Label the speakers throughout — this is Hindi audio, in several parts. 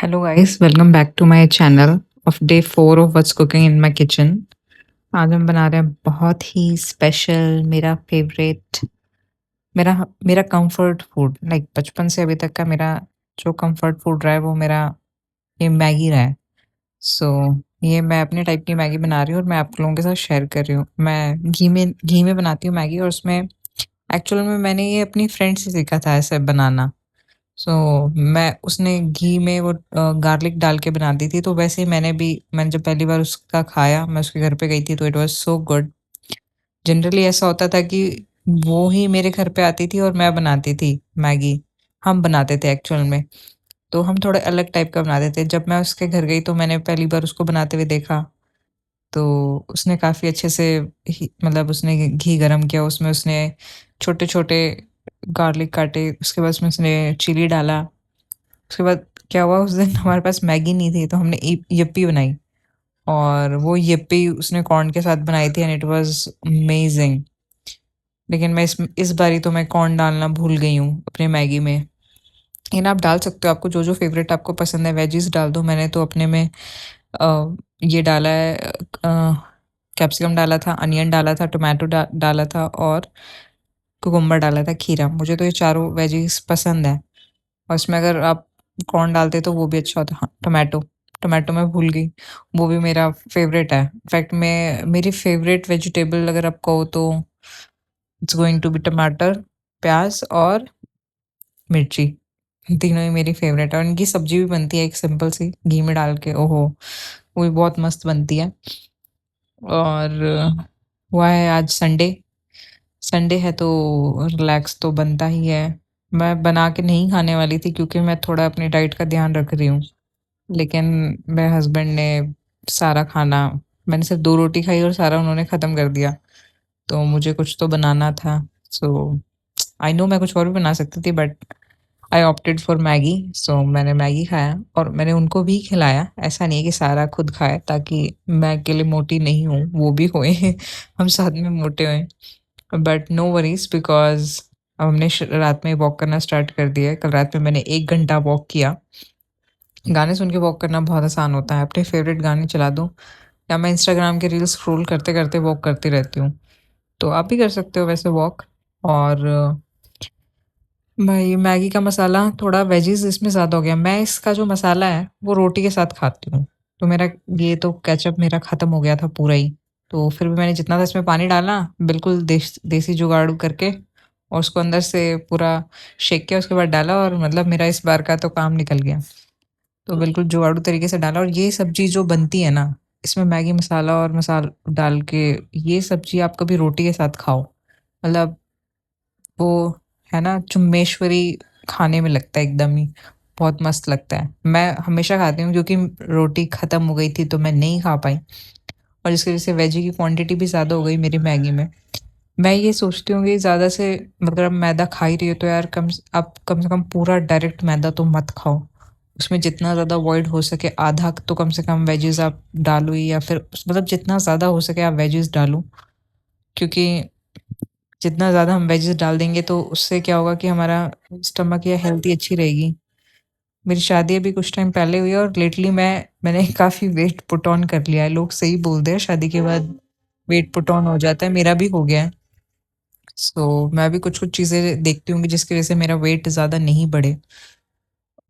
Speaker 1: Hello guys, welcome back to my channel of day 4 of What's Cooking in My Kitchen। आज हम बना रहे हैं बहुत ही स्पेशल मेरा फेवरेट मेरा मेरा कंफर्ट फूड लाइक बचपन से अभी तक का मेरा जो कंफर्ट फूड रहा है वो मेरा ये मैगी रहा है। सो ये मैं अपने टाइप की मैगी बना रही हूँ और मैं आप लोगों के साथ शेयर कर रही हूँ। मैं घी में बनाती हूँ मैगी और उसमें एक्चुअल में मैंने ये अपनी फ्रेंड से सीखा था ऐसे बनाना। सो मैं उसने घी में वो गार्लिक डाल के बनाती थी, तो वैसे ही मैंने जब पहली बार उसका खाया, मैं उसके घर पे गई थी तो it was so good. Generally ऐसा होता था कि वो ही मेरे घर पे आती थी और मैं बनाती थी मैगी, हम बनाते थे एक्चुअल में। तो हम थोड़े अलग टाइप का बनाते थे। जब मैं उसके घर गई तो मैंने पहली बार उसको बनाते हुए देखा, तो उसने काफ़ी अच्छे से ही मतलब उसने घी गरम किया, उसमें उसने छोटे-छोटे गार्लिक काटे, उसके बाद उसमें उसने चिली डाला। उसके बाद क्या हुआ, उस दिन हमारे पास मैगी नहीं थी तो हमने यप्पी बनाई और वो यप्पी उसने कॉर्न के साथ बनाई थी एंड इट वाज़ अमेजिंग। लेकिन मैं इस बारी तो मैं कॉर्न डालना भूल गई हूँ अपने मैगी में। लेकिन आप डाल सकते हो, आपको जो-जो फ़ेवरेट आपको पसंद है वेजीज़ डाल दो। मैंने तो अपने में ये डाला है, कैप्सिकम डाला था, अनियन डाला था, टोमेटो डाला था और कुकुम्बर डाला था, खीरा। मुझे तो ये चारों वेजीज़ पसंद है और इसमें अगर आप कॉर्न डालते तो वो भी अच्छा होता। हाँ, टोमेटो टोमेटो मैं भूल गई, वो भी मेरा फ़ेवरेट है। इनफैक्ट मैं मेरी फ़ेवरेट वेजिटेबल अगर आप कहो तो इट्स गोइंग टू बी टमाटर, प्याज़ और मिर्ची। तीनों ही मेरी फ़ेवरेट है और इनकी सब्ज़ी भी बनती है एक सिंपल सी घी में डाल के, ओहो! वो भी बहुत मस्त बनती है। और हुआ है आज संडे, संडे है तो रिलैक्स तो बनता ही है। मैं बना के नहीं खाने वाली थी क्योंकि मैं थोड़ा अपनी डाइट का ध्यान रख रही हूँ। लेकिन मेरे हस्बैंड ने सारा खाना, मैंने सिर्फ 2 रोटी खाई और सारा उन्होंने ख़त्म कर दिया। तो मुझे कुछ तो बनाना था। सो आई नो मैं कुछ और भी बना सकती थी but I opted for Maggi. So मैंने मैगी खाया और मैंने उनको भी खिलाया। ऐसा नहीं है कि सारा खुद खाए ताकि मैं अकेले मोटी नहीं हूँ, वो भी हुए हम साथ में मोटे हुए। बट नो वरीज़ बिकॉज़ अब हमने रात में वॉक करना स्टार्ट कर दिया है। कल रात में मैंने 1 घंटा वॉक किया। गाने सुन के वॉक करना बहुत आसान होता है। अपने फ़ेवरेट गाने चला दो या मैं इंस्टाग्राम के रील्स स्क्रॉल करते-करते वॉक करती रहती हूँ। तो आप भी कर सकते हो वैसे वॉक। और भाई मैगी का मसाला थोड़ा वेजीज़ इसमें ज़्यादा हो गया। मैं इसका जो मसाला है वो रोटी के साथ खाती हूँ। तो मेरा ये तो केचअप मेरा ख़त्म हो गया था पूरा ही। तो फिर भी मैंने जितना था इसमें पानी डाला, बिल्कुल देसी जुगाड़ू करके और उसको अंदर से पूरा शेक किया, उसके बाद डाला और मतलब मेरा इस बार का तो काम निकल गया। तो बिल्कुल जुगाड़ू तरीके से डाला और ये सब्ज़ी जो बनती है ना, इसमें मैगी मसाला और डाल के ये सब्ज़ी आप कभी रोटी के साथ खाओ। मतलब वो है ना चुम्मेश्वरी खाने में लगता है एकदम ही, बहुत मस्त लगता है। मैं हमेशा खाती हूँ क्योंकि रोटी ख़त्म हो गई थी तो मैं नहीं खा पाई और जिसकी वज़ह से वेजी की क्वांटिटी भी ज़्यादा हो गई मेरी मैगी में। मैं ये सोचती हूँ कि ज़्यादा से अगर आप मैदा खा ही रही हो तो यार आप कम से कम पूरा डायरेक्ट मैदा तो मत खाओ। उसमें जितना ज़्यादा अवॉइड हो सके आधा तो कम से कम वेजीज़ आप डालो ही, या फिर मतलब जितना ज़्यादा हो सके आप वेजीज़ डालो। क्योंकि जितना ज़्यादा हम वेजीज़ डाल देंगे तो उससे क्या होगा कि हमारा स्टमक या हेल्थ ही अच्छी रहेगी। मेरी शादी अभी कुछ टाइम पहले हुई है और लेटली मैंने काफ़ी वेट पुट ऑन कर लिया है। लोग सही बोलते हैं शादी के बाद वेट पुट ऑन हो जाता है, मेरा भी हो गया है। सो मैं भी कुछ-कुछ चीज़ें देखती हूँ कि जिसकी वज़ह से मेरा वेट ज़्यादा नहीं बढ़े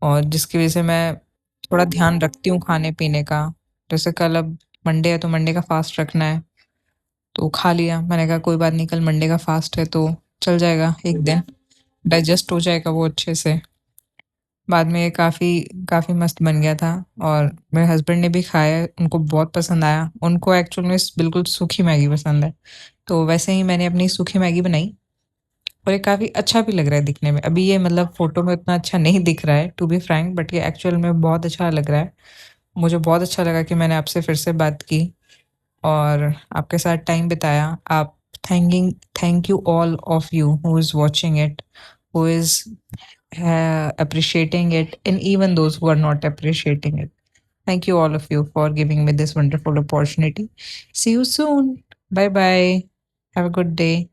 Speaker 1: और जिसकी वज़ह से मैं थोड़ा ध्यान रखती हूँ खाने-पीने का। जैसे कल अब मंडे है तो मंडे का फ़ास्ट रखना है, तो खा लिया। मैंने कहा कोई बात नहीं, कल मंडे का फ़ास्ट है तो चल जाएगा 1 दिन, डाइजेस्ट हो जाएगा वो अच्छे से। बाद में ये काफ़ी काफ़ी मस्त बन गया था और मेरे हस्बैंड ने भी खाया, उनको बहुत पसंद आया। उनको एक्चुअल में बिल्कुल सूखी मैगी पसंद है। तो वैसे ही मैंने अपनी सूखी मैगी बनाई और ये काफ़ी अच्छा भी लग रहा है दिखने में। अभी ये मतलब फ़ोटो में उतना अच्छा नहीं दिख रहा है टू बी फ्रैंक, बट ये एक्चुअल में बहुत अच्छा लग रहा है। मुझे बहुत अच्छा लगा कि मैंने आपसे फिर से बात की और आपके साथ टाइम बिताया। आप thanking thank you all of you who is watching it, who is appreciating it, and even those who are not appreciating it. Thank you, all of you, for giving me this wonderful opportunity. See you soon. Bye bye. Have a good day.